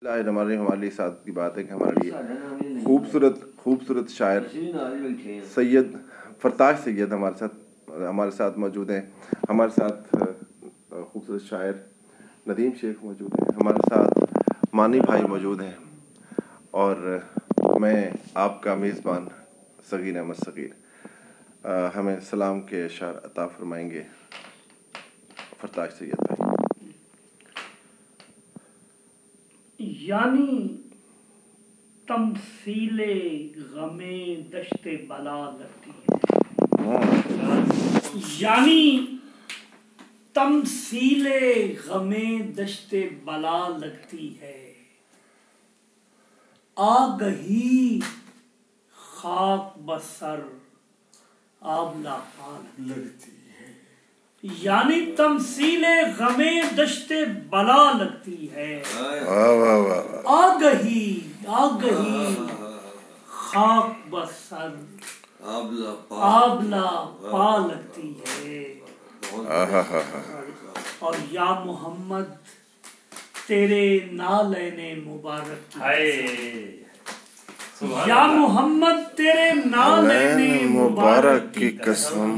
हमारे साथ की बात है कि हमारे लिए खूबसूरत शायर सैयद फरताश सैयद हमारे साथ मौजूद हैं। हमारे साथ खूबसूरत शायर नदीम शेख मौजूद हैं। हमारे साथ मानी भाई मौजूद हैं और मैं आपका मेज़बान सगीर अहमद सगीर। हमें सलाम के अशार अता फरमाएंगे फरताश सैयद भाई। यानी तमसीले गमे दश्ते बला लगती है। यानी तमसीले गमे दश्ते बला लगती है। आगही खाक बसर आबला पाल लगती है। यानी तमसीले गमे दश्ते बला लगती है। आगही खाक बसर आबला पा लगती है। और या मोहम्मद तेरे नालैने मुबारक या मोहम्मद तेरे नालैने मुबारक की कसम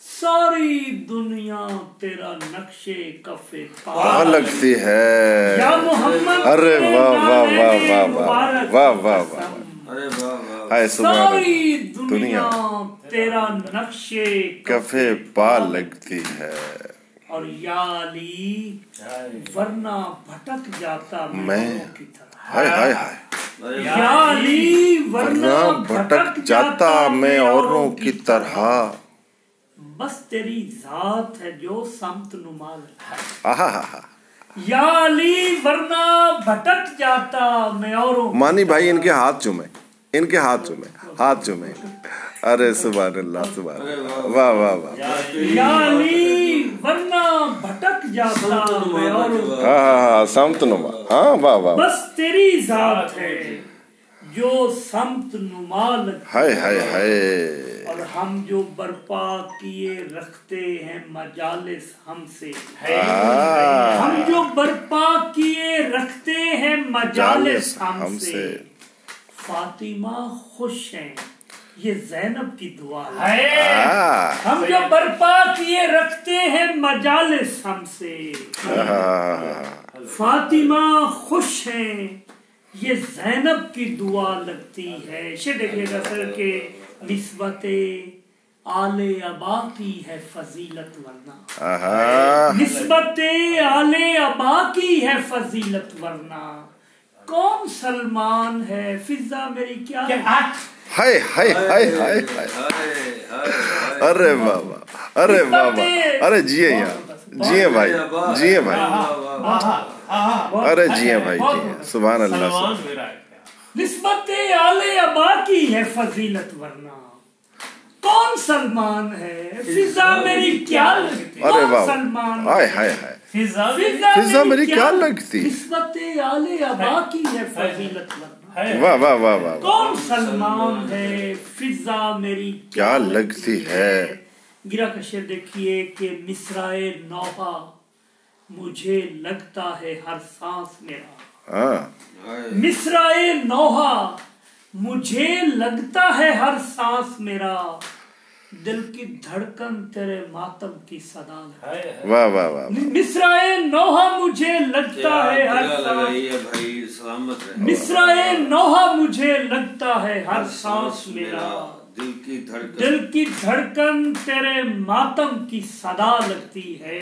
सारी दुनिया तेरा नक्शे कफे पा लगती है। या मोहम्मद अरे वाह वाह वाह वाह वाह वाह वाह हाय सारी दुनिया तेरा नक्शे कफे पा लगती है। और या अली वरना भटक जाता मैं की तरह। हाय हाय हाय या अली वरना भटक जाता मैं औरों की तरह। बस तेरी जात है जो समत नुमाल है। या अली वरना भटक जाता मैं औरों। मानी भाई इनके हाथ चूमे अरे सुभान अल्लाह सुभान वाह वाह वाह। या अली वरना भटक जाता मैं औरों। हाँ समत नुमा हाँ वाह वाह। बस तेरी जात है जो समत नुमाल। हाय हाय हाय। और हम जो बर्पा किए रखते हैं मजालिस हमसे। हम जो बर्पा किए रखते हैं मजालिस हमसे। फातिमा खुश हैं ये ज़ैनब की दुआ है। हम जो बर्पा किए रखते हैं मजालिस हमसे। फातिमा खुश हैं ये ज़ैनब की दुआ लगती है। देखिएगा सर के निस्बते आले अबा की है फजीलत वरना। निस्बते आले अबा की है फजीलत वरना। कौन सलमान है फिजा मेरी क्या हाय हाय हाय हाय अरे बाबा अरे बाबा अरे जिए यार जिए भाई अरे जिए भाई जिए सुभान अल्लाह। निस्बते आले अबा की है फजीलत वरना। कौन सलमान है फिजा मेरी क्या लगती। अरे वाह सलमान हाय हाय हाय फिजा मेरी क्या लगती। निस्बते आले अबा की है फजीलत वरना। वाह वाह वाह वाह। कौन सलमान है फिजा मेरी क्या लगती है। गिरा का शेर देखिए कि मिसराए नौहा मुझे लगता है हर सांस मेरा। मिसराए नौहा मुझे लगता है हर सांस मेरा। दिल की धड़कन तेरे मातम की सदा है। वाह वाह वाह। मिसराए नौहा मुझे लगता है हर सांस। मिसराए नौहा मुझे लगता है हर सांस मेरा। दिल की धड़कन तेरे मातम की सदा लगती है।